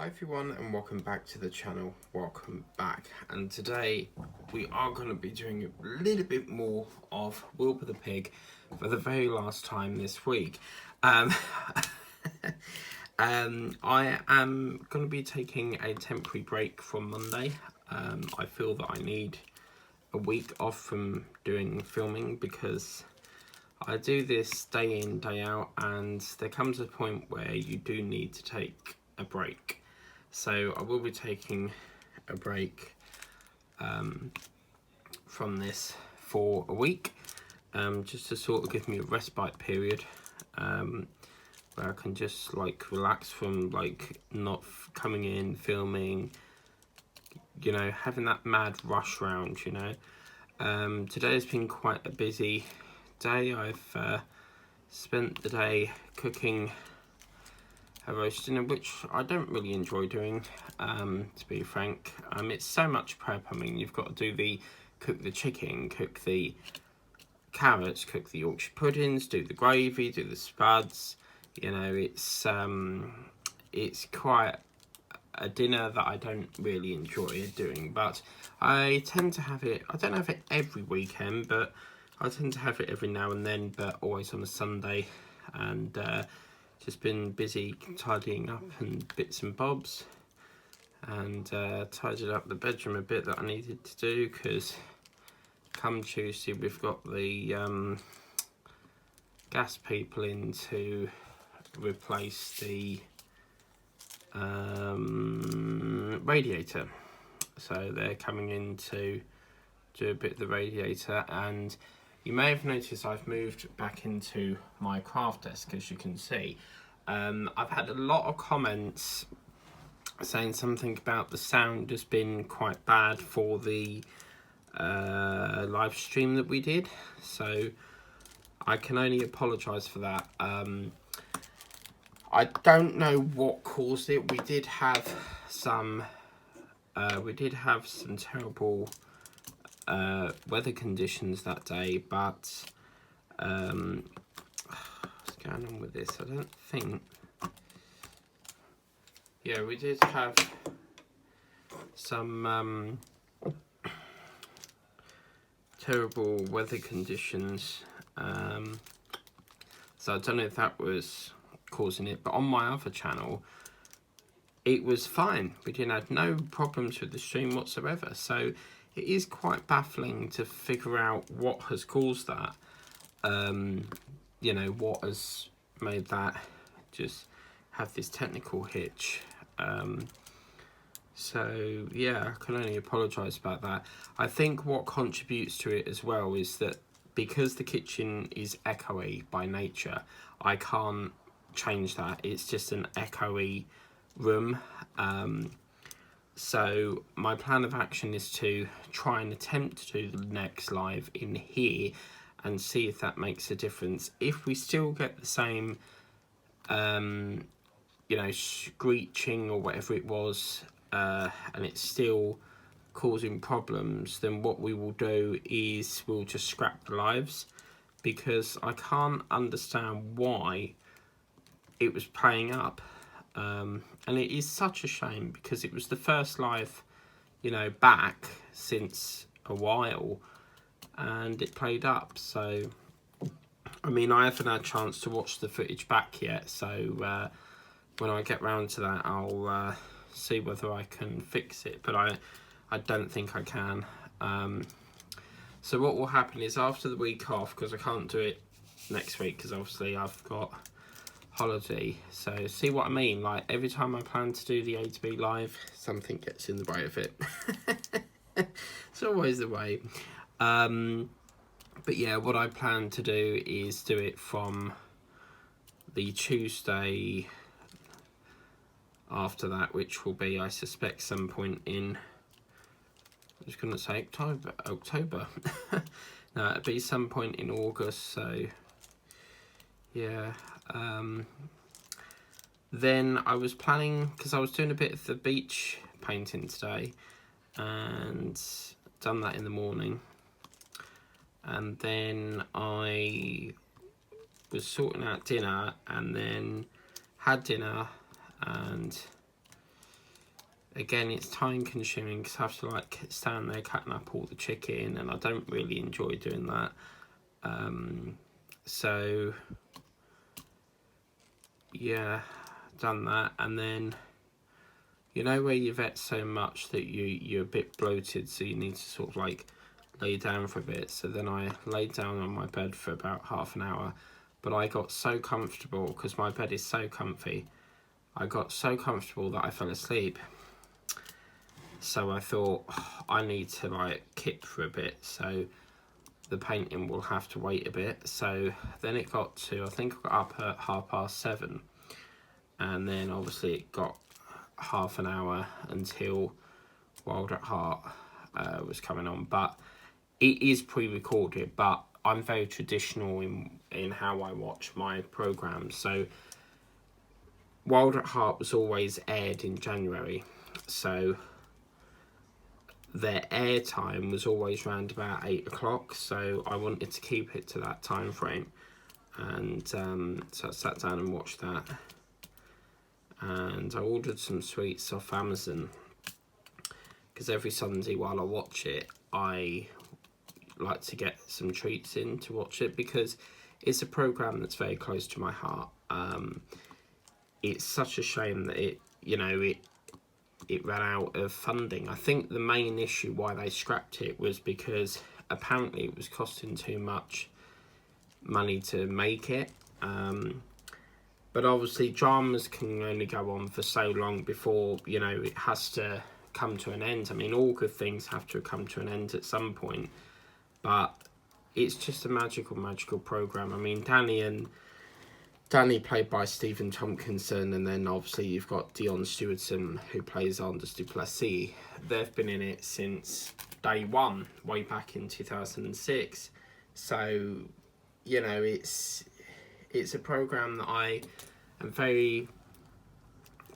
Hi everyone and welcome back to the channel. Welcome back, and today we are going to be doing a little bit more of Wilbur the Pig for the very last time this week. I am going to be taking a temporary break from Monday. I feel that I need a week off from doing filming because I do this day in, day out, and there comes a point where you do need to take a break. So I will be taking a break from this for a week, just to sort of give me a respite period, where I can just like relax from like not coming in, filming, you know, having that mad rush round, you know. Today has been quite a busy day. I've spent the day cooking a roast dinner, which I don't really enjoy doing, to be frank. It's so much prep. I mean, you've got to cook the chicken, cook the carrots, cook the Yorkshire puddings, do the gravy, do the spuds. You know, it's quite a dinner that I don't really enjoy doing, but I tend to have it. I don't have it every weekend, but I tend to have it every now and then, but always on a Sunday. And just been busy tidying up and bits and bobs, and tidied up the bedroom a bit that I needed to do, because come Tuesday we've got the gas people in to replace the radiator. So they're coming in to do a bit of the radiator, and you may have noticed I've moved back into my craft desk, as you can see. I've had a lot of comments saying something about the sound has been quite bad for the live stream that we did, so I can only apologise for that. I don't know what caused it. We did have some terrible weather conditions that day, but what's going on with this? I don't think. Yeah, we did have some terrible weather conditions, so I don't know if that was causing it, but on my other channel it was fine. We didn't have no problems with the stream whatsoever, so it is quite baffling to figure out what has caused that. You know, what has made that just have this technical hitch. So yeah, I can only apologise about that. I think what contributes to it as well is that because the kitchen is echoey by nature, I can't change that. It's just an echoey room. So my plan of action is to try and attempt to do the next live in here and see if that makes a difference. If we still get the same you know, screeching or whatever it was, and it's still causing problems, then what we will do is we'll just scrap the lives, because I can't understand why it was playing up. And it is such a shame, because it was the first live, you know, back since a while, and it played up. So I mean, I haven't had a chance to watch the footage back yet, so when I get round to that, I'll see whether I can fix it, but I don't think I can. So what will happen is, after the week off, because I can't do it next week because obviously I've got holiday, so see what I mean, like every time I plan to do the A to B live, something gets in the way of it. It's always the way. But yeah, what I plan to do is do it from the Tuesday after that, which will be, I suspect, some point in, I was going to say October. No, it'll be some point in August, so yeah. Then I was planning, because I was doing a bit of the beach painting today, and done that in the morning, and then I was sorting out dinner, and then had dinner, and again, it's time consuming because I have to like stand there cutting up all the chicken, and I don't really enjoy doing that. So yeah, done that, and then you know where you've ate so much that you're a bit bloated, so you need to sort of like lay down for a bit. So then I laid down on my bed for about half an hour, but I got so comfortable because my bed is so comfy. I got so comfortable that I fell asleep. So I thought, oh, I need to like kip for a bit, so the painting will have to wait a bit. So then it got to, I think I got up at 7:30, and then obviously it got half an hour until Wild at Heart was coming on. But it is pre-recorded, but I'm very traditional in how I watch my programmes. So Wild at Heart was always aired in January, so their air time was always around about 8 o'clock, so I wanted to keep it to that time frame, and so I sat down and watched that, and I ordered some sweets off Amazon because every Sunday while I watch it I like to get some treats in to watch it because it's a programme that's very close to my heart. It's such a shame that it ran out of funding. I think the main issue why they scrapped it was because apparently it was costing too much money to make it. But obviously dramas can only go on for so long before, it has to come to an end. I mean, all good things have to come to an end at some point. But it's just a magical programme. I mean, Danny played by Stephen Tompkinson, and then obviously you've got Dion Stewardson who plays Anders Duplessis. They've been in it since day one, way back in 2006. So, it's a programme that I am very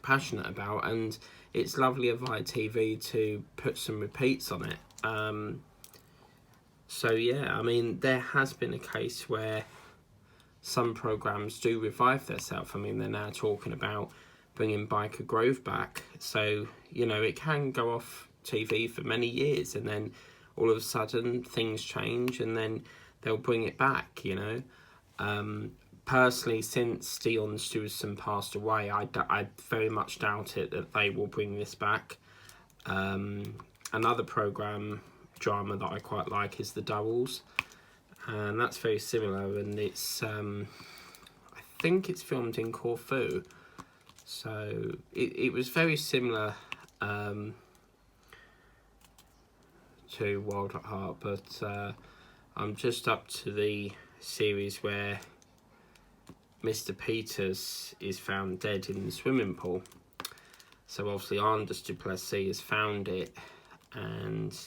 passionate about, and it's lovely of ITV to put some repeats on it. So yeah, I mean, there has been a case where some programmes do revive themselves. I mean, they're now talking about bringing Biker Grove back. So, it can go off TV for many years, and then all of a sudden things change and then they'll bring it back, Personally, since Dion Stewardson passed away, I very much doubt it that they will bring this back. Another drama that I quite like is The Doubles, and that's very similar, and it's I think it's filmed in Corfu, so it was very similar to Wild at Heart, but I'm just up to the series where Mr. Peters is found dead in the swimming pool. So obviously Anders Duplessis has found it, and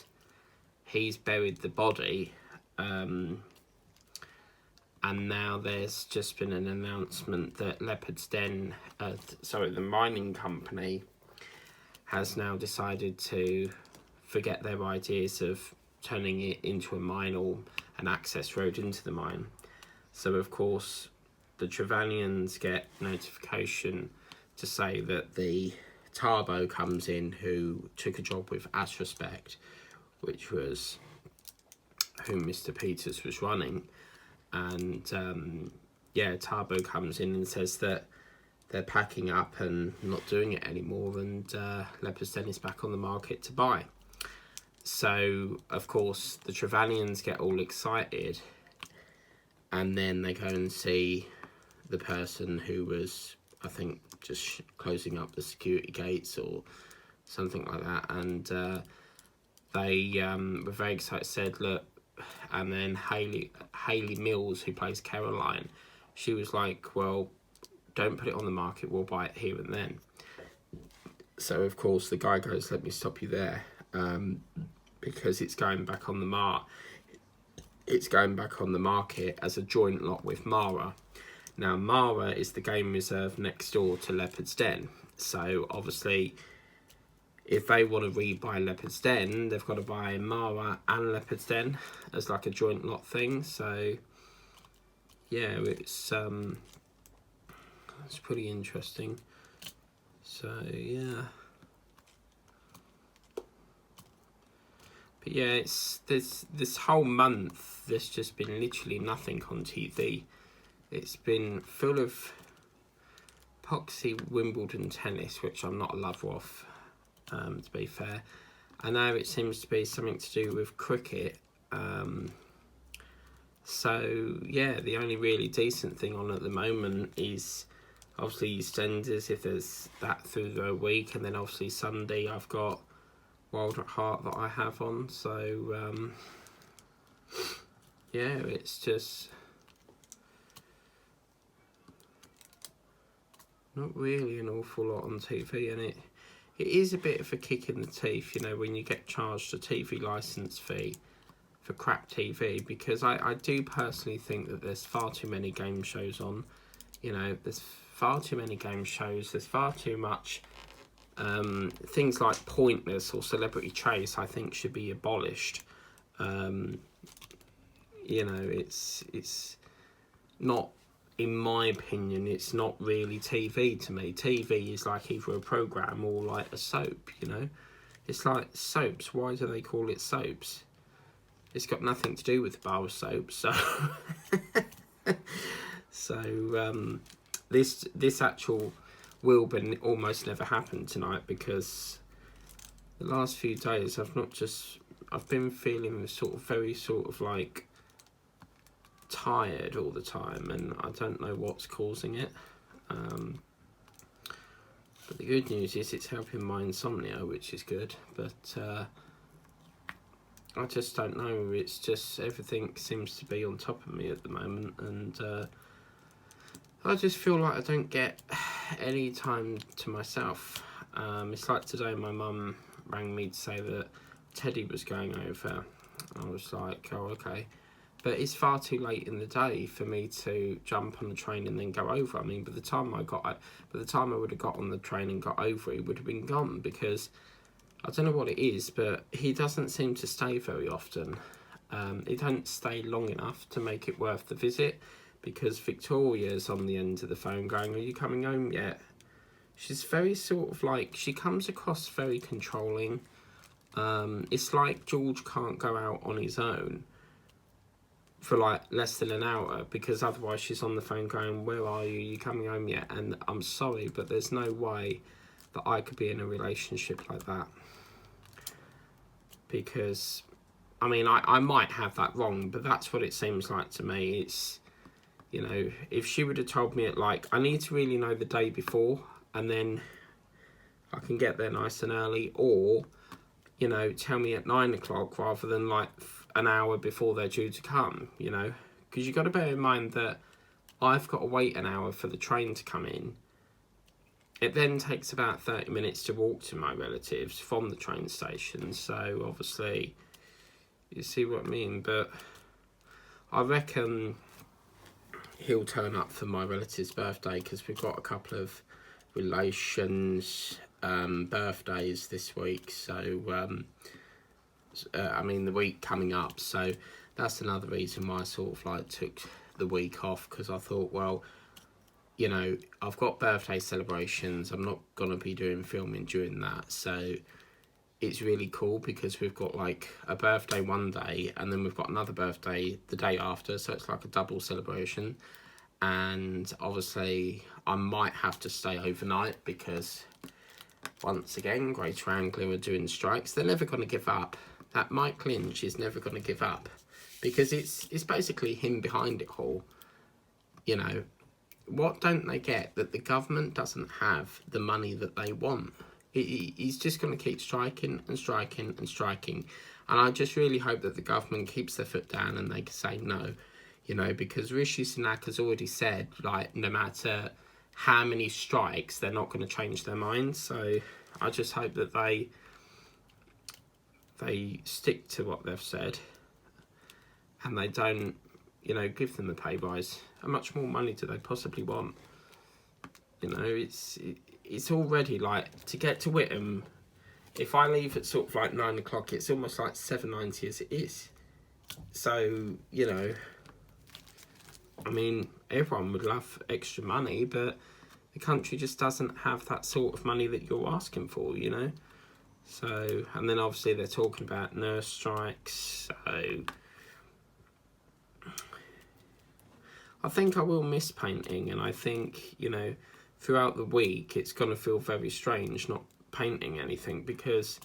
he's buried the body, and now there's just been an announcement that Leopard's Den, the mining company, has now decided to forget their ideas of turning it into a mine or an access road into the mine. So of course the Trevanians get notification to say that the Tarbo comes in, who took a job with Asrespect, which was whom Mr. Peters was running, and Tarbo comes in and says that they're packing up and not doing it anymore, and Leopard's Den is back on the market to buy. So of course the Trevanians get all excited, and then they go and see the person who was, I think, just closing up the security gates or something like that, and they were very excited, said, look, and then Hayley Mills, who plays Caroline, she was like, well, don't put it on the market, we'll buy it here and then. So of course the guy goes, let me stop you there, because it's going back on the market as a joint lot with Mara. Now Mara is the game reserve next door to Leopard's Den, so obviously if they want to rebuy Leopard's Den, they've got to buy Mara and Leopard's Den as like a joint lot thing. So yeah, it's pretty interesting. So yeah, But yeah, it's this whole month. There's just been literally nothing on TV. It's been full of poxy Wimbledon tennis, which I'm not a lover of, to be fair. I know it seems to be something to do with cricket. So yeah, the only really decent thing on at the moment is obviously EastEnders, if there's that through the week, and then obviously Sunday I've got Wild at Heart that I have on. So yeah, it's just not really an awful lot on TV, and it is a bit of a kick in the teeth, you know, when you get charged a TV licence fee for crap TV, because I do personally think that there's far too many game shows on. You know, there's far too many game shows, there's far too much things like Pointless or Celebrity Chase I think should be abolished. You know, it's not, in my opinion, it's not really TV to me. TV is like either a programme or like a soap, you know. It's like soaps. Why do they call it soaps? It's got nothing to do with bar soap, so... So, this actual Wilbur almost never happened tonight, because the last few days I've been feeling very sort of like tired all the time, and I don't know what's causing it. But the good news is it's helping my insomnia, which is good, but I just don't know. It's just everything seems to be on top of me at the moment, and I just feel like I don't get any time to myself. It's like today my mum rang me to say that Teddy was going over. I was like, oh, okay. But it's far too late in the day for me to jump on the train and then go over. I mean, by the time I would have got on the train and got over, he would have been gone, because I don't know what it is, but he doesn't seem to stay very often. He don't stay long enough to make it worth the visit, because Victoria's on the end of the phone going, are you coming home yet? She's very sort of like, she comes across very controlling. It's like George can't go out on his own for like less than an hour, because otherwise she's on the phone going, where are you? Are you coming home yet? And I'm sorry, but there's no way that I could be in a relationship like that. Because, I mean, I might have that wrong, but that's what it seems like to me. It's, you know, if she would have told me it like, I need to really know the day before, and then I can get there nice and early, or, you know, tell me at 9 o'clock rather than like an hour before they're due to come, you know, because you've got to bear in mind that I've got to wait an hour for the train to come in. It then takes about 30 minutes to walk to my relatives from the train station, so obviously, you see what I mean, but I reckon he'll turn up for my relative's birthday, because we've got a couple of relations' birthdays this week, so I mean the week coming up, so that's another reason why I sort of like took the week off, because I thought, well, you know, I've got birthday celebrations, I'm not going to be doing filming during that, so it's really cool, because we've got like a birthday one day, and then we've got another birthday the day after, so it's like a double celebration. And obviously I might have to stay overnight, because once again Greater Anglia are doing strikes. They're never going to give up. That Mike Lynch is never going to give up, because it's basically him behind it all. You know, what don't they get? That the government doesn't have the money that they want. He's just going to keep striking and striking and striking. And I just really hope that the government keeps their foot down and they can say no. You know, because Rishi Sunak has already said, like, no matter how many strikes, they're not going to change their minds. So I just hope that they stick to what they've said, and they don't, you know, give them a pay rise. How much more money do they possibly want? You know, it's already like, to get to Whittam, if I leave at sort of like 9 o'clock, it's almost like £7.90 as it is. So, you know, I mean, everyone would love extra money, but the country just doesn't have that sort of money that you're asking for, you know. So, and then obviously they're talking about nurse strikes, so I think I will miss painting, and I think, you know, throughout the week it's going to feel very strange not painting anything, because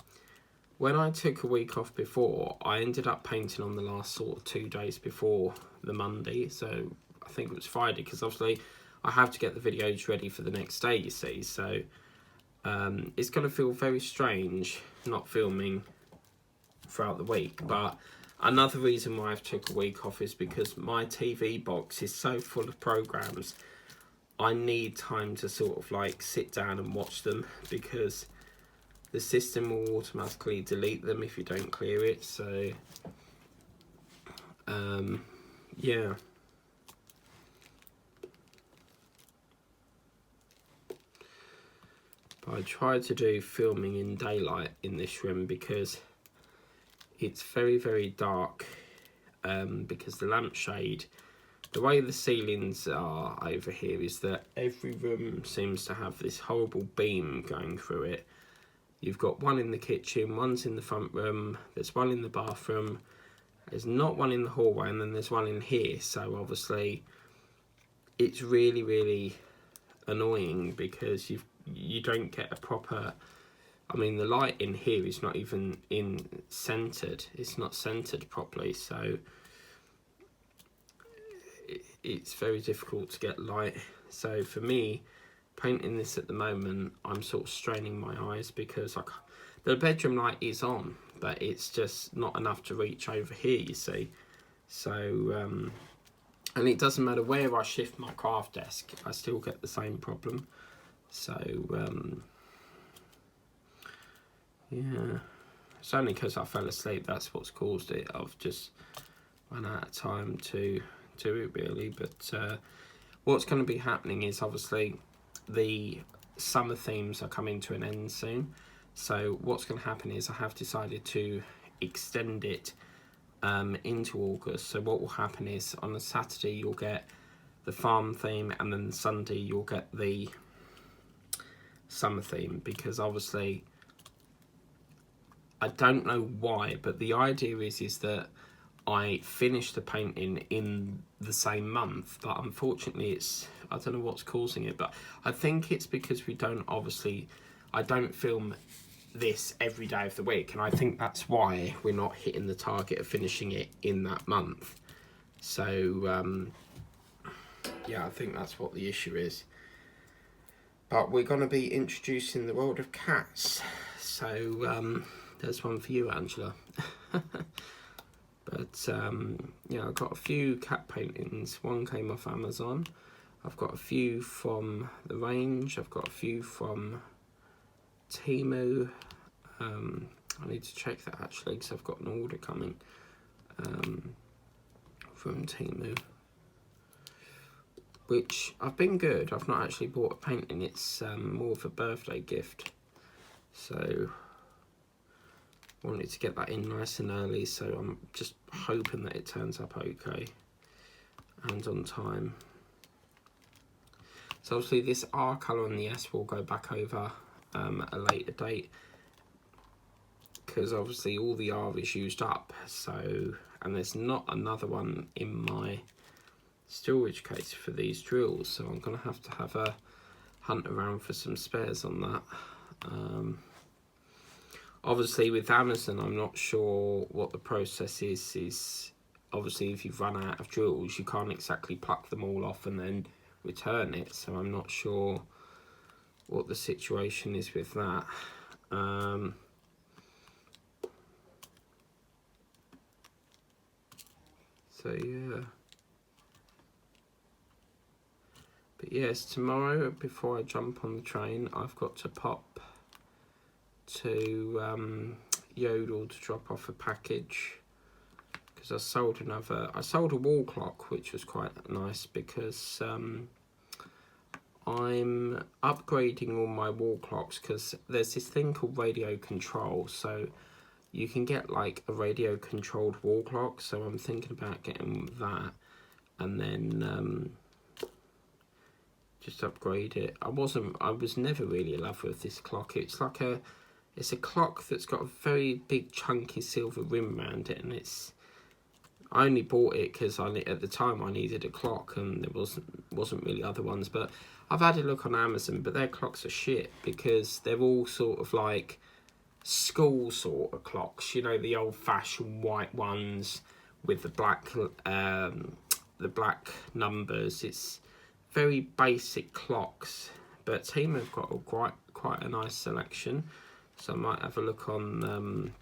when I took a week off before, I ended up painting on the last sort of 2 days before the Monday, so I think it was Friday, because obviously I have to get the videos ready for the next day, you see, so it's going to feel very strange not filming throughout the week. But another reason why I've took a week off is because my TV box is so full of programs. I need time to sort of like sit down and watch them, because the system will automatically delete them if you don't clear it. So yeah. But I tried to do filming in daylight in this room because it's very, very dark, because the lampshade, the way the ceilings are over here is that every room seems to have this horrible beam going through it. You've got one in the kitchen, one's in the front room, there's one in the bathroom, there's not one in the hallway, and then there's one in here. So obviously it's really, really annoying because you don't get a proper, I mean, the light in here is not even centered. It's not centered properly, so it's very difficult to get light. So for me, painting this at the moment, I'm sort of straining my eyes because the bedroom light is on, but it's just not enough to reach over here, you see. So, and it doesn't matter where I shift my craft desk, I still get the same problem. So, yeah, it's only because I fell asleep, that's what's caused it. I've just run out of time to do it, really. But what's going to be happening is obviously the summer themes are coming to an end soon. So what's going to happen is I have decided to extend it into August. So what will happen is on a Saturday you'll get the farm theme, and then Sunday you'll get the summer theme, because obviously I don't know why, but the idea is that I finish the painting in the same month, but unfortunately I don't know what's causing it, but I think it's because I don't film this every day of the week, and I think that's why we're not hitting the target of finishing it in that month. So yeah, I think that's what the issue is. But we're going to be introducing the world of cats, so there's one for you, Angela. But yeah, I've got a few cat paintings. One came off Amazon. I've got a few from the range. I've got a few from Temu. I need to check that actually, because I've got an order coming from Temu, which I've been good. I've not actually bought a painting. It's more of a birthday gift. So wanted to get that in nice and early, so I'm just hoping that it turns up okay and on time. So obviously this R colour on the S will go back over a later date, because obviously all the R is used up. So, and there's not another one in my storage case for these drills, so I'm gonna have a hunt around for some spares on that. Obviously with Amazon, I'm not sure what the process is obviously if you've run out of drills, you can't exactly pluck them all off and then return it, so I'm not sure what the situation is with that. So yeah, but yes, tomorrow before I jump on the train, I've got to pop to Yodel to drop off a package, because I sold a wall clock, which was quite nice, because I'm upgrading all my wall clocks, because there's this thing called radio control, so you can get like a radio controlled wall clock, so I'm thinking about getting that and then just upgrade it. I was never really in love with this clock. It's like It's a clock that's got a very big chunky silver rim around it, and I only bought it because at the time I needed a clock, and there wasn't really other ones. But I've had a look on Amazon, but their clocks are shit because they're all sort of like school sort of clocks. You know, the old-fashioned white ones with the black numbers. It's very basic clocks. But Temu have got quite a nice selection, so I might have a look on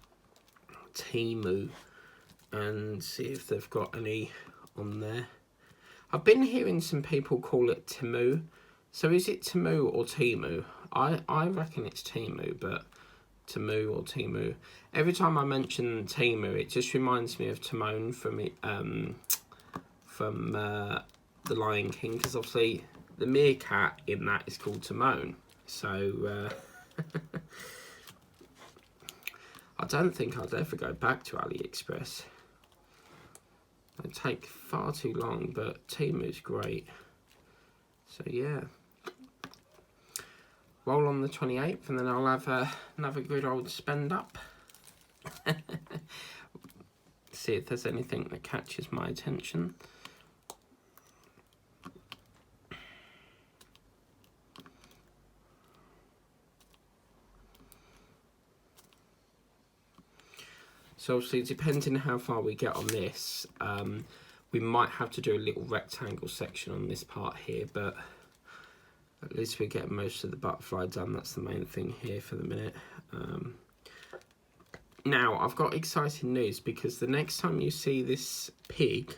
Temu and see if they've got any on there. I've been hearing some people call it Temu. So is it Temu or Temu? I reckon it's Temu, but Temu or Temu. Every time I mention Temu, it just reminds me of Timon from The Lion King, because obviously the meerkat in that is called Timon. So I don't think I'd ever go back to AliExpress. They take far too long, but Temu's great. So yeah, roll on the 28th, and then I'll have another good old spend up. See if there's anything that catches my attention. So obviously, depending on how far we get on this, we might have to do a little rectangle section on this part here, but at least we get most of the butterfly done. That's the main thing here for the minute. Now, I've got exciting news, because the next time you see this pig,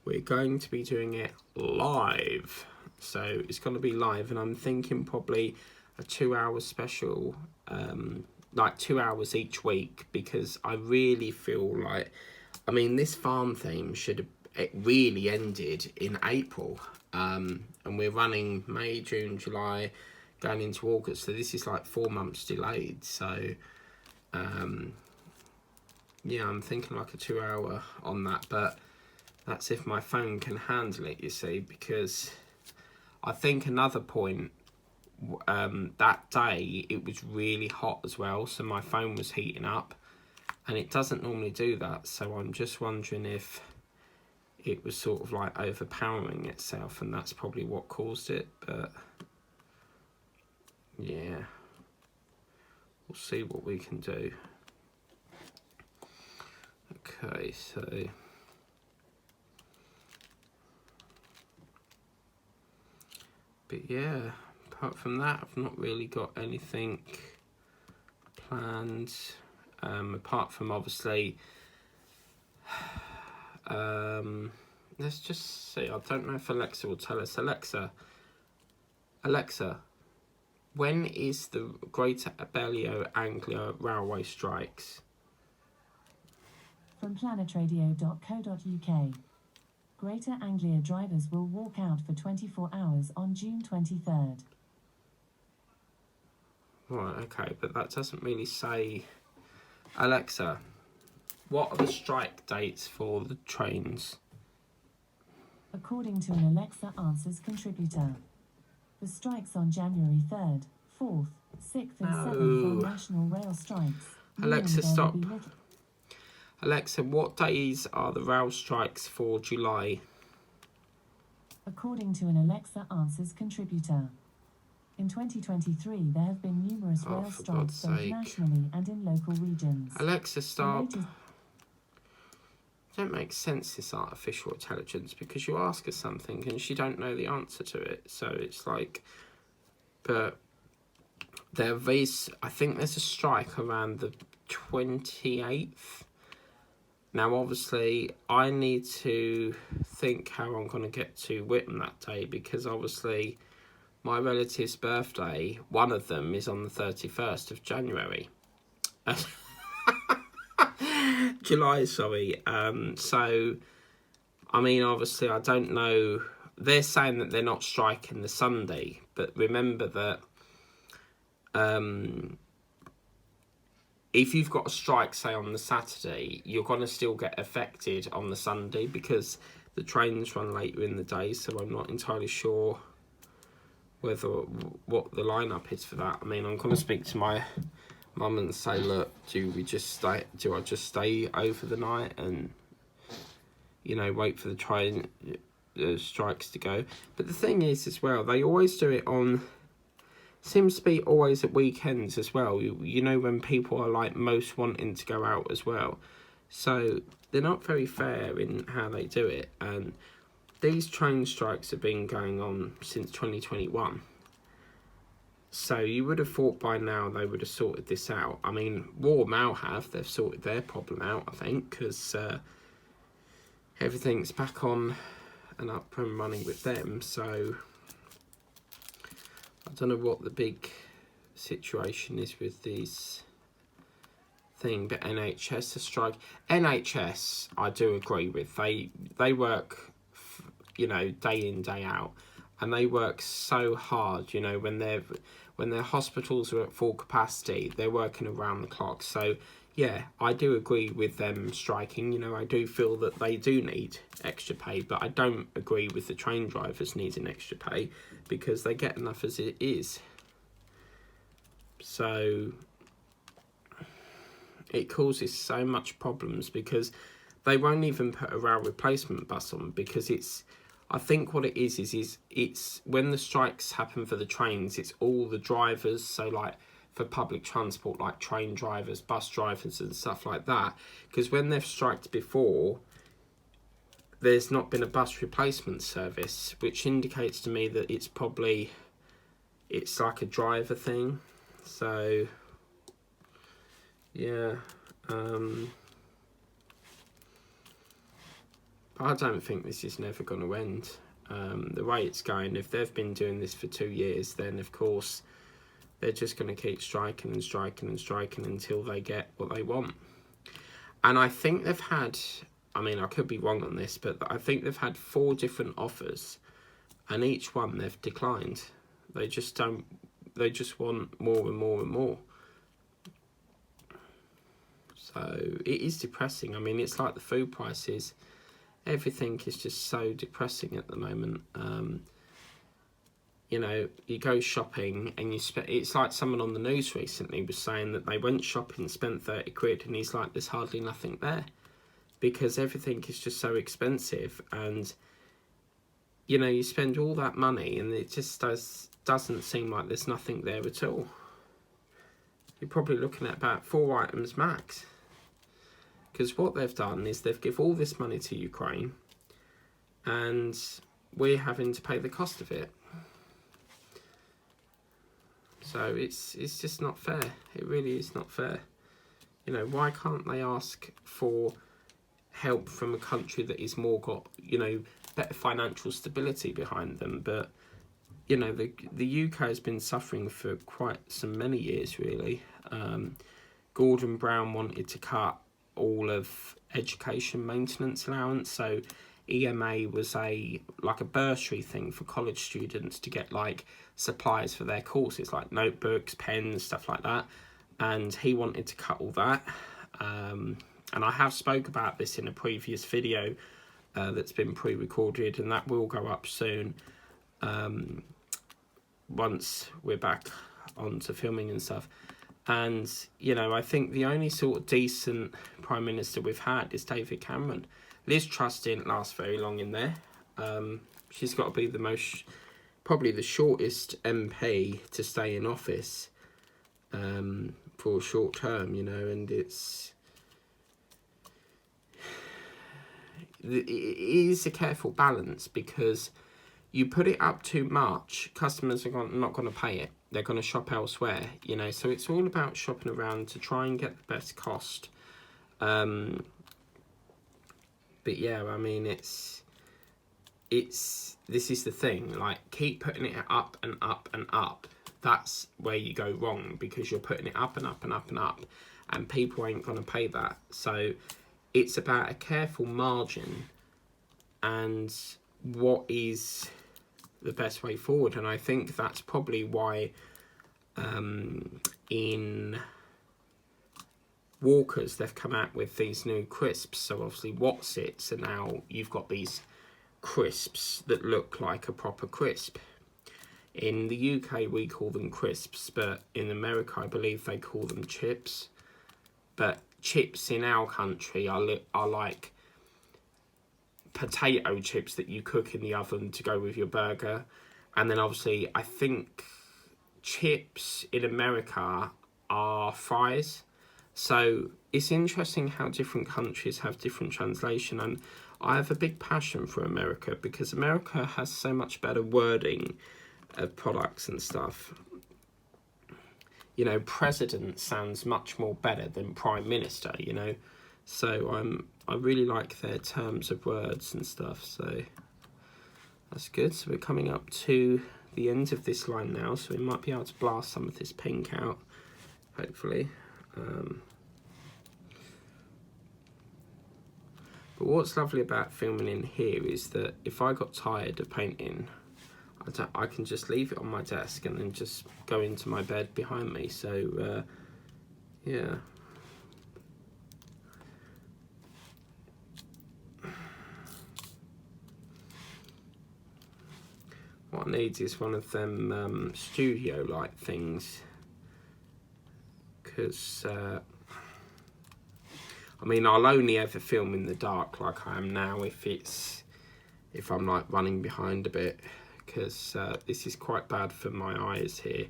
we're going to be doing it live. So it's going to be live, and I'm thinking probably a 2-hour special, like 2 hours each week, because I really feel like, I mean, this farm theme it really ended in April, and we're running May, June, July, going into August, so this is like 4 months delayed. So yeah, I'm thinking like a 2-hour on that, but that's if my phone can handle it, you see, because I think another point, that day it was really hot as well, so my phone was heating up, and it doesn't normally do that. So I'm just wondering if it was sort of like overpowering itself, and that's probably what caused it. But yeah, we'll see what we can do. Okay, so but yeah, apart from that, I've not really got anything planned, apart from obviously, let's just see, I don't know if Alexa will tell us. Alexa, when is the Greater Abellio Anglia Railway strikes? From planetradio.co.uk. Greater Anglia drivers will walk out for 24 hours on June 23rd. Right, okay, but that doesn't really say. Alexa, what are the strike dates for the trains? According to an Alexa Answers contributor, the strikes on January 3rd, 4th, 6th and 7th are national rail strikes. Alexa, stop. Alexa, what days are the rail strikes for July? According to an Alexa Answers contributor, in 2023 there have been numerous rail strikes both nationally and in local regions. Alexa, stop. Don't make sense, this artificial intelligence, because you ask her something and she don't know the answer to it. So it's like, but I think there's a strike around the 28th. Now, obviously, I need to think how I'm going to get to Whittam that day, because obviously my relative's birthday, one of them, is on the 31st of January. July, sorry. So, I mean, obviously, I don't know. They're saying that they're not striking the Sunday, but remember that if you've got a strike, say, on the Saturday, you're going to still get affected on the Sunday, because the trains run later in the day. So I'm not entirely sure what the lineup is for that. I mean, I'm going to speak to my mum and say, look, do I just stay over the night and, you know, wait for the strikes to go? But the thing is as well, they always do it on, seems to be always at weekends as well. You know, when people are like most wanting to go out as well. So they're not very fair in how they do it. And these train strikes have been going on since 2021. So you would have thought by now they would have sorted this out. I mean, War Mail they've sorted their problem out, I think, because everything's back on and up and running with them. So I don't know what the big situation is with these thing, but NHS, the strike. NHS, I do agree with. They work, you know, day in, day out, and they work so hard. You know, when their hospitals are at full capacity, they're working around the clock. So yeah, I do agree with them striking. You know, I do feel that they do need extra pay, but I don't agree with the train drivers needing extra pay because they get enough as it is. So it causes so much problems because they won't even put a rail replacement bus on because it's, I think what it is it's when the strikes happen for the trains, it's all the drivers. So like for public transport, like train drivers, bus drivers and stuff like that. Because when they've striked before, there's not been a bus replacement service, which indicates to me that it's like a driver thing. So yeah, I don't think this is never going to end. The way it's going, if they've been doing this for 2 years, then of course they're just going to keep striking and striking and striking until they get what they want. And I think they've had, I mean, I could be wrong on this, but I think they've had 4 different offers, and each one they've declined. They just want more and more and more. So it is depressing. I mean, it's like the food prices. Everything is just so depressing at the moment. You know, you go shopping and it's like someone on the news recently was saying that they went shopping, spent 30 quid, and he's like, there's hardly nothing there because everything is just so expensive. And, you know, you spend all that money and it just doesn't seem like there's nothing there at all. You're probably looking at about 4 items max. Because what they've done is they've given all this money to Ukraine and we're having to pay the cost of it. So it's just not fair. It really is not fair. You know, why can't they ask for help from a country that is more got, you know, better financial stability behind them? But, you know, the UK has been suffering for quite many years, really. Gordon Brown wanted to cut all of education maintenance allowance, so EMA was like a bursary thing for college students to get like supplies for their courses, like notebooks, pens, stuff like that, and he wanted to cut all that. And I have spoke about this in a previous video that's been pre-recorded, and that will go up soon once we're back onto filming and stuff. And, you know, I think the only sort of decent Prime Minister we've had is David Cameron. Liz Truss didn't last very long in there. She's got to be probably the shortest MP to stay in office for a short term, you know, and it is a careful balance because you put it up too much, customers are not going to pay it. They're going to shop elsewhere, you know. So it's all about shopping around to try and get the best cost. But yeah, I mean, this is the thing. Like, keep putting it up and up and up. That's where you go wrong because you're putting it up and up and up and up, and people ain't going to pay that. So it's about a careful margin and what is the best way forward. And I think that's probably why in Walkers they've come out with these new crisps. So obviously Whatsits, and now you've got these crisps that look like a proper crisp. In the UK, we call them crisps, but in America, I believe they call them chips. But chips in our country are like potato chips that you cook in the oven to go with your burger. And then obviously, I think chips in America are fries. So it's interesting how different countries have different translation. And I have a big passion for America because America has so much better wording of products and stuff. You know, president sounds much more better than prime minister, you know. So I really like their terms of words and stuff, so that's good. So we're coming up to the end of this line now, so we might be able to blast some of this pink out, hopefully. But what's lovely about filming in here is that if I got tired of painting, I can just leave it on my desk and then just go into my bed behind me. So, yeah. What I need is one of them studio-like things. Because, I mean, I'll only ever film in the dark like I am now if I'm like running behind a bit. Because this is quite bad for my eyes here,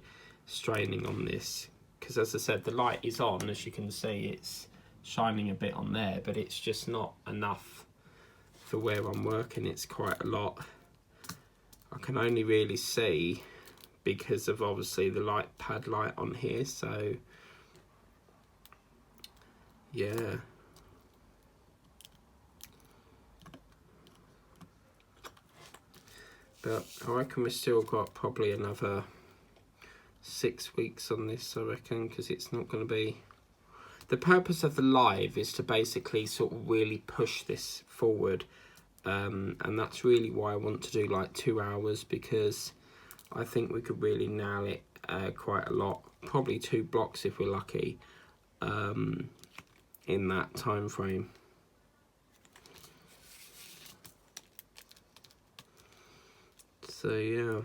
straining on this. Because as I said, the light is on, as you can see, it's shining a bit on there, but it's just not enough for where I'm working. It's quite a lot. I can only really see because of obviously the light pad light on here, so yeah. But I reckon we've still got probably another 6 weeks on this, I reckon, because it's not going to be... The purpose of the live is to basically sort of really push this forward. And that's really why I want to do like 2 hours, because I think we could really nail it quite a lot. Probably 2 blocks if we're lucky in that time frame. So yeah,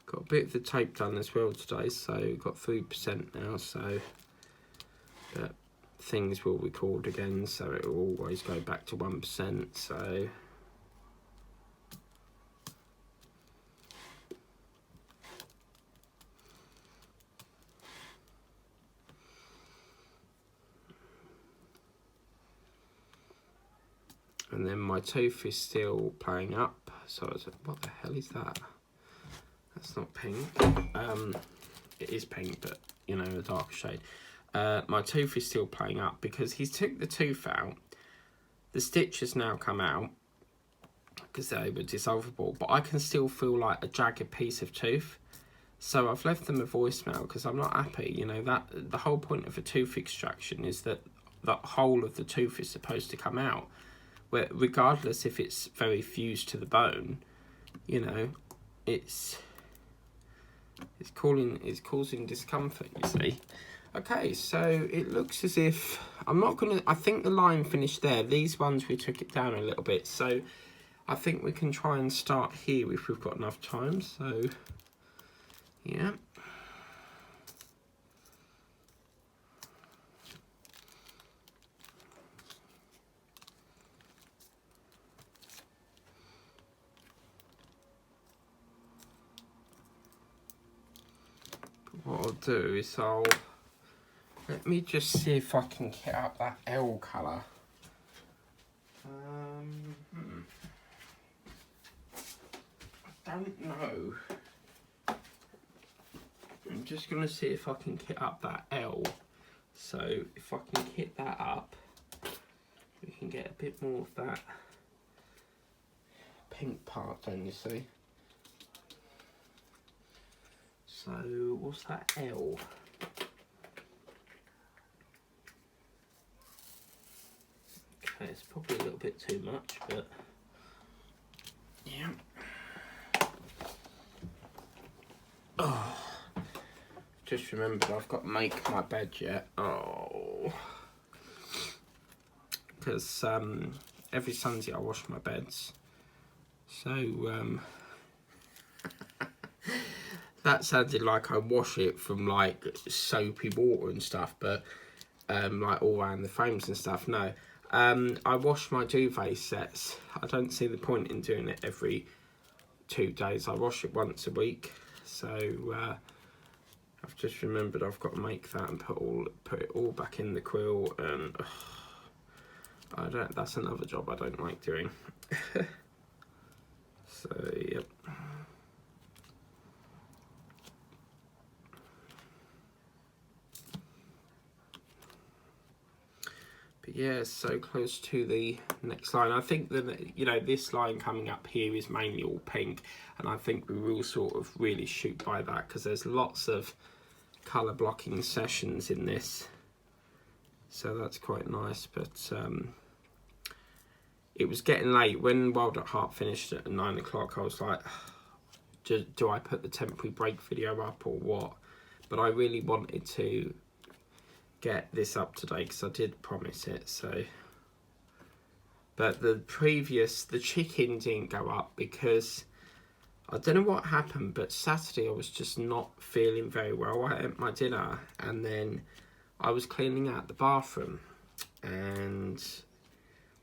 got a bit of the tape done as well today, so got 3% now, so but things will record again, so it will always go back to 1%, so and then my tooth is still playing up. So I was like, what the hell is that? That's not pink. It is pink, but you know, a darker shade. My tooth is still playing up because he's took the tooth out. The stitch has now come out because they were dissolvable, but I can still feel like a jagged piece of tooth. So I've left them a voicemail because I'm not happy. You know, that the whole point of a tooth extraction is that the whole of the tooth is supposed to come out. Where regardless if it's very fused to the bone, you know, it's causing discomfort, you see. Okay, so it looks as if I think the line finished there. These ones we took it down a little bit, so I think we can try and start here if we've got enough time. So yeah. What I'll do is let me just see if I can get up that L colour. I don't know. I'm just going to see if I can kit up that L. So if I can kit that up, we can get a bit more of that pink part, don't you see? So what's that L? Okay, it's probably a little bit too much, but yeah. Oh, just remembered I've got to make my bed yet. Oh, because every Sunday I wash my beds. So That sounded like I wash it from like soapy water and stuff, but like all around the frames and stuff. No, I wash my duvet sets. I don't see the point in doing it every 2 days. I wash it once a week. So I've just remembered I've got to make that and put it all back in the quilt, and I don't. That's another job I don't like doing. So yep. But yeah, so close to the next line. I think that, you know, this line coming up here is mainly all pink, and I think we will sort of really shoot by that because there's lots of colour blocking sessions in this, so that's quite nice. But it was getting late when Wild at Heart finished at 9 o'clock. I was like, do I put the temporary break video up or what? But I really wanted to get this up today because I did promise it. So, but the chicken didn't go up because I don't know what happened, but Saturday I was just not feeling very well. I ate my dinner and then I was cleaning out the bathroom, and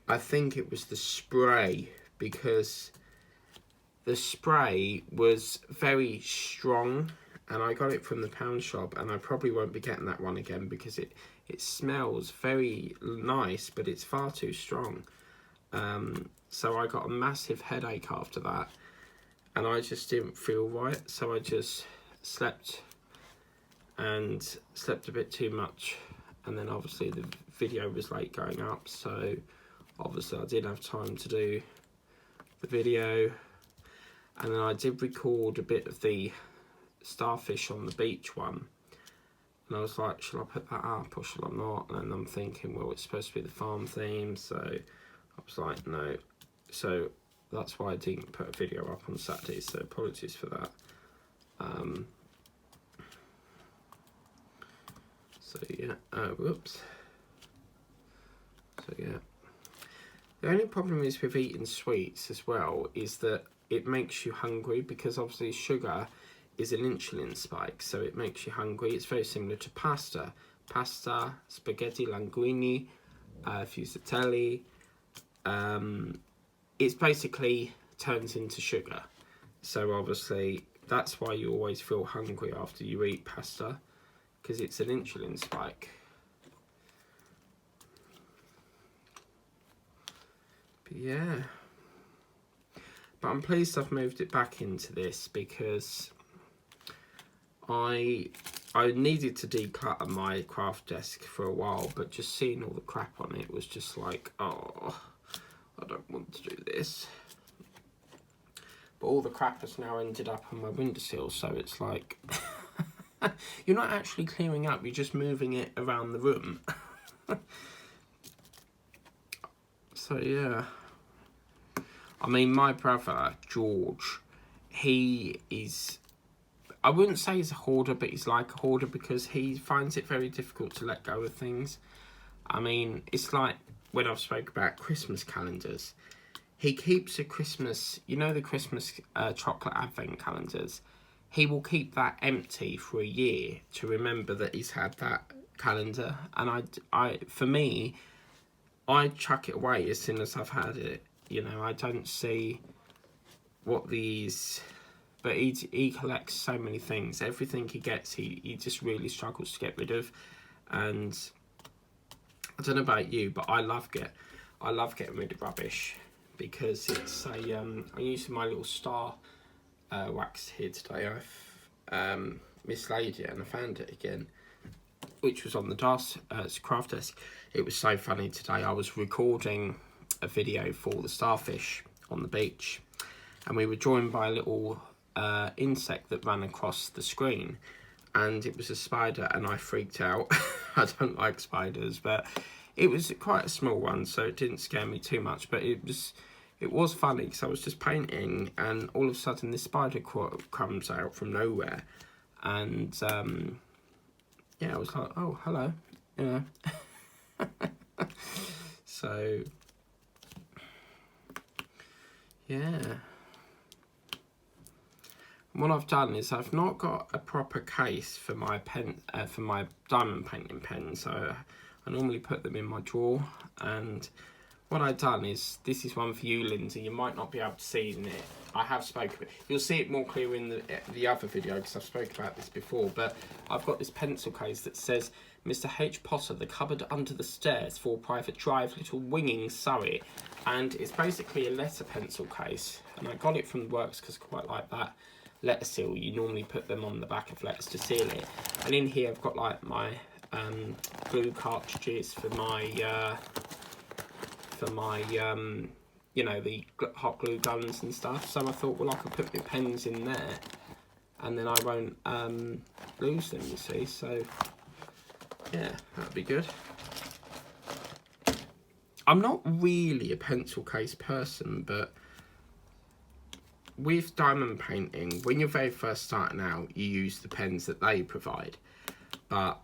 I think it was the spray, because the spray was very strong, and I got it from the pound shop, and I probably won't be getting that one again because it smells very nice, but it's far too strong. So I got a massive headache after that, and I just didn't feel right. So I just slept a bit too much, and then obviously the video was late going up, so obviously I didn't have time to do the video. And then I did record a bit of the starfish on the beach one, and I was like, shall I put that up or shall I not? And I'm thinking, well, it's supposed to be the farm theme, so I was like, no. So that's why I didn't put a video up on Saturday, so apologies for that. So yeah, whoops. So yeah, the only problem is with eating sweets as well is that it makes you hungry, because obviously sugar is an insulin spike, so it makes you hungry. It's very similar to pasta, spaghetti, linguine, fusilli. It's basically turns into sugar. So obviously that's why you always feel hungry after you eat pasta, because it's an insulin spike. But yeah. But I'm pleased I've moved it back into this, because I needed to declutter my craft desk for a while, but just seeing all the crap on it was just like, oh, I don't want to do this. But all the crap has now ended up on my windowsill, so it's like, you're not actually clearing up, you're just moving it around the room. So yeah. I mean, my brother, George, he is, I wouldn't say he's a hoarder, but he's like a hoarder because he finds it very difficult to let go of things. I mean, it's like when I've spoke about Christmas calendars. He keeps a Christmas, you know, the Christmas chocolate advent calendars. He will keep that empty for a year to remember that he's had that calendar. And for me, I chuck it away as soon as I've had it. You know, I don't see what these... But he collects so many things. Everything he gets, he just really struggles to get rid of. And I don't know about you, but I love getting rid of rubbish, because it's a... I'm using my little star wax here today. I've mislaid it and I found it again, which was on the craft desk. It was so funny today. I was recording a video for the starfish on the beach, and we were joined by a little insect that ran across the screen, and it was a spider, and I freaked out. I don't like spiders, but it was quite a small one, so it didn't scare me too much. But it was funny, because I was just painting, and all of a sudden this spider comes out from nowhere, and yeah, I was like, oh, hello, you know. So yeah, What I've done is I've not got a proper case for my for my diamond painting pen, so I normally put them in my drawer. And what I've done is, this is one for you, Lindsay. You might not be able to see in it. I have spoken. You'll see it more clear in the other video because I've spoken about this before. But I've got this pencil case that says Mr. H. Potter, the cupboard under the stairs for private drive, Little Winging, Surrey. And it's basically a letter pencil case. And I got it from the works because I quite like that letter seal. You normally put them on the back of letters to seal it. And in here I've got like my glue cartridges for my you know, the hot glue guns and stuff. So I thought, well, I could put my pens in there and then I won't lose them, you see. So yeah, that'd be good. I'm not really a pencil case person, but with diamond painting, when you're very first starting out, you use the pens that they provide. But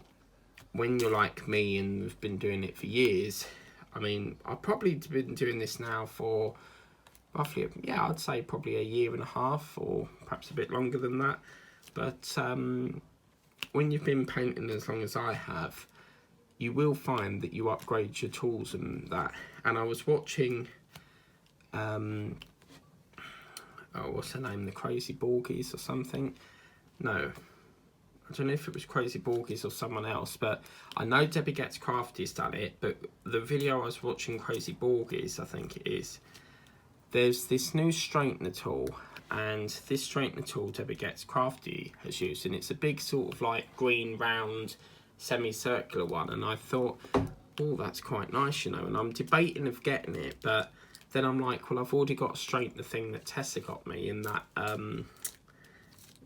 when you're like me and have been doing it for years, I mean, I've probably been doing this now for roughly, yeah, I'd say probably a year and a half, or perhaps a bit longer than that. But when you've been painting as long as I have, you will find that you upgrade your tools and that. And I was watching, oh, what's her name? The Crazy Borgies or something? No, I don't know if it was Crazy Borgies or someone else, but I know Debbie Gets Crafty's done it. But the video I was watching, Crazy Borgies, I think it is, there's this new straightener tool, and this straightener tool Debbie Gets Crafty has used, and it's a big sort of like green round semicircular one, and I thought, oh, that's quite nice, you know, and I'm debating of getting it, but then I'm like, well, I've already got a straightener thing that Tessa got me in that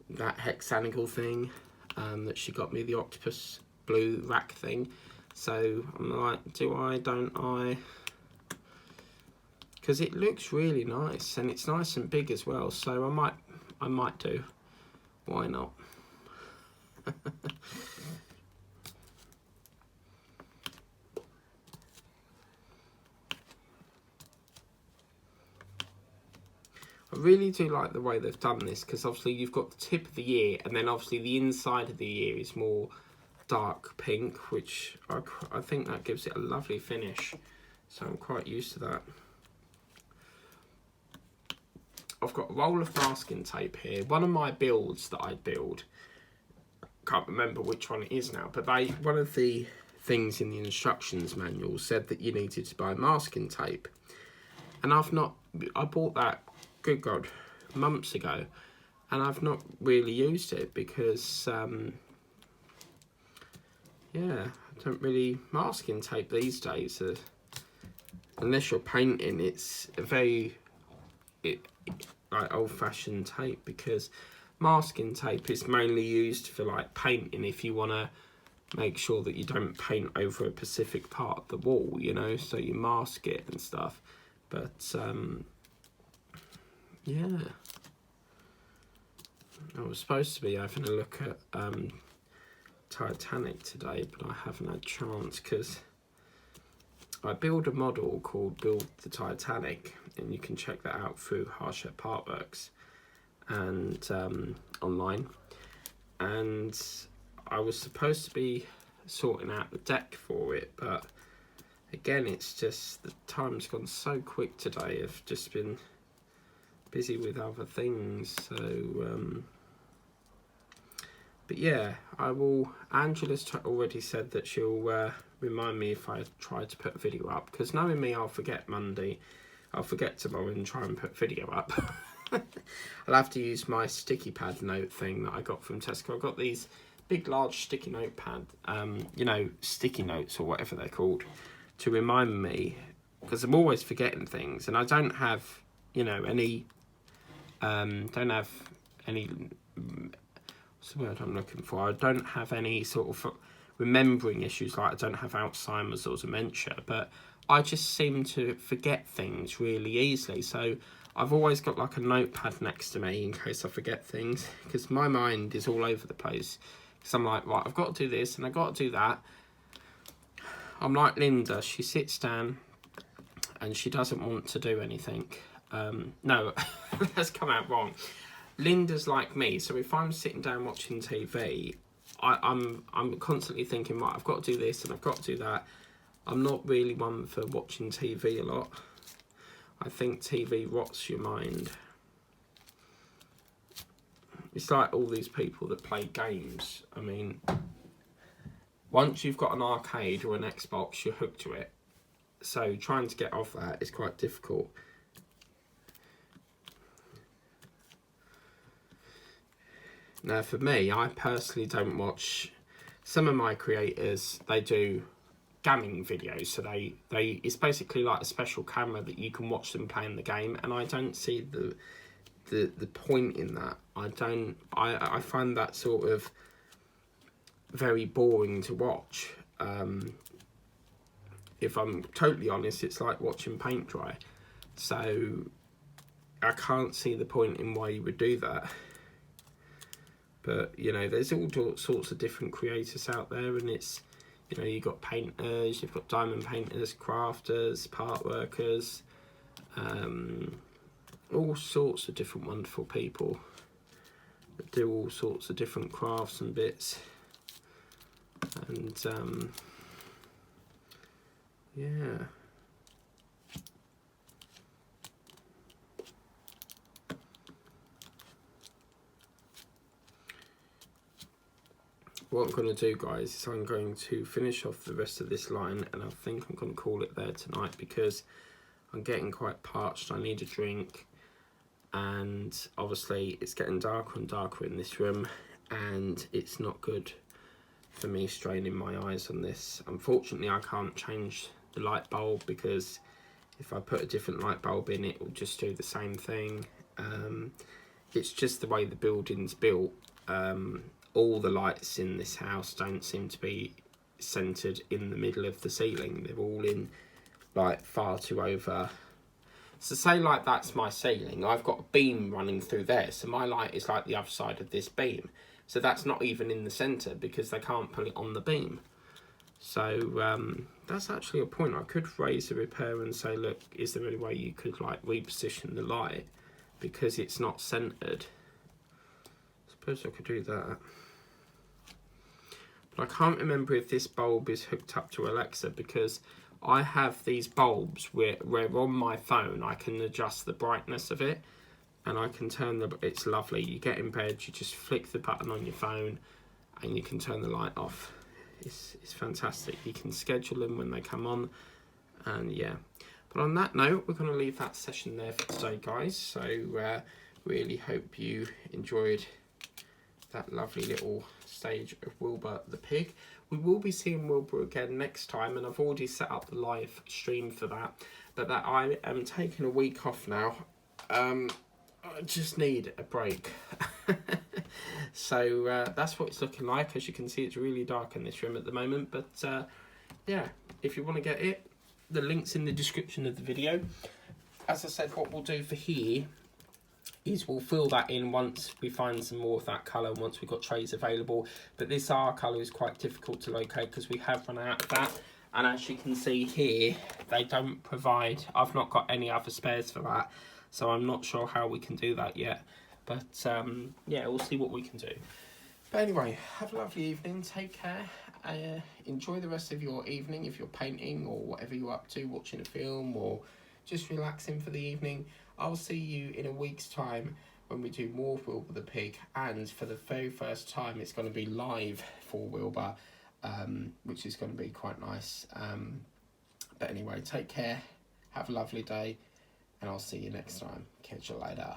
that hexagonal thing that she got me, the octopus blue rack thing. So I'm like, do I, don't I? Because it looks really nice and it's nice and big as well, so I might do. Why not? I really do like the way they've done this, because obviously you've got the tip of the ear, and then obviously the inside of the ear is more dark pink, which I think that gives it a lovely finish. So I'm quite used to that. I've got a roll of masking tape here. One of my builds that I build, can't remember which one it is now, but one of the things in the instructions manual said that you needed to buy masking tape. And I bought that, good God, months ago, and I've not really used it because, yeah, I don't really, masking tape these days, unless you're painting, it's a very, like old-fashioned tape, because masking tape is mainly used for like painting if you want to make sure that you don't paint over a specific part of the wall, you know, so you mask it and stuff. But yeah, I was supposed to be having a look at Titanic today, but I haven't had a chance because I build a model called Build the Titanic, and you can check that out through Harshep Artworks and online. And I was supposed to be sorting out the deck for it, but again, it's just the time's gone so quick today. I've just been busy with other things, so but yeah, I will. Angela's already said that she'll remind me if I try to put a video up, because knowing me, I'll forget Monday, I'll forget tomorrow and try and put video up. I'll have to use my sticky pad note thing that I got from Tesco. I've got these big large sticky notepad, you know, sticky notes or whatever they're called, to remind me, because I'm always forgetting things, and I don't have, you know, any what's the word I'm looking for? I don't have any sort of remembering issues, like I don't have Alzheimer's or dementia, but I just seem to forget things really easily. So I've always got like a notepad next to me in case I forget things, because my mind is all over the place. Because I'm like, right, I've got to do this and I've got to do that. I'm like Linda, she sits down and she doesn't want to do anything. No, that's come out wrong. Linda's like me, so if I'm sitting down watching TV, I'm constantly thinking, right, I've got to do this and I've got to do that. I'm not really one for watching TV a lot. I think TV rots your mind. It's like all these people that play games. I mean, once you've got an arcade or an Xbox, you're hooked to it. So trying to get off that is quite difficult. Now for me, I personally don't watch, some of my creators, they do gamming videos, so they it's basically like a special camera that you can watch them playing the game, and I don't see the point in that. I find that sort of very boring to watch. If I'm totally honest, it's like watching paint dry. So I can't see the point in why you would do that. But, you know, there's all sorts of different creators out there, and it's, you know, you've got painters, you've got diamond painters, crafters, part workers, all sorts of different wonderful people that do all sorts of different crafts and bits. And, yeah. What I'm going to do, guys, is I'm going to finish off the rest of this line, and I think I'm going to call it there tonight because I'm getting quite parched. I need a drink, and obviously it's getting darker and darker in this room, and it's not good for me straining my eyes on this. Unfortunately, I can't change the light bulb because if I put a different light bulb in, it will just do the same thing. It's just the way the building's built. All the lights in this house don't seem to be centered in the middle of the ceiling. They're all in like far too over. So say like that's my ceiling, I've got a beam running through there, so my light is like the other side of this beam, so that's not even in the center because they can't put it on the beam. So that's actually a point. I could raise a repair and say, look, is there any way you could like reposition the light because it's not centered? I suppose I could do that. But I can't remember if this bulb is hooked up to Alexa, because I have these bulbs where on my phone I can adjust the brightness of it, and I can turn it's lovely. You get in bed, you just flick the button on your phone and you can turn the light off. It's fantastic. You can schedule them when they come on, and yeah. But on that note, we're going to leave that session there for today, guys. So really hope you enjoyed that lovely little stage of Wilbur the pig. We will be seeing Wilbur again next time, and I've already set up the live stream for that. But that I am taking a week off now. I just need a break. So that's what it's looking like. As you can see, it's really dark in this room at the moment. But yeah, if you want to get it, the link's in the description of the video. As I said, what we'll do for here is we'll fill that in once we find some more of that colour, once we've got trays available. But this R colour is quite difficult to locate because we have run out of that. And as you can see here, they don't provide, I've not got any other spares for that. So I'm not sure how we can do that yet. But yeah, we'll see what we can do. But anyway, have a lovely evening, take care. Enjoy the rest of your evening if you're painting or whatever you're up to, watching a film or just relaxing for the evening. I'll see you in a week's time when we do more of Wilbur the Pig, and for the very first time it's going to be live for Wilbur, which is going to be quite nice. But anyway, take care, have a lovely day, and I'll see you next time. Catch you later.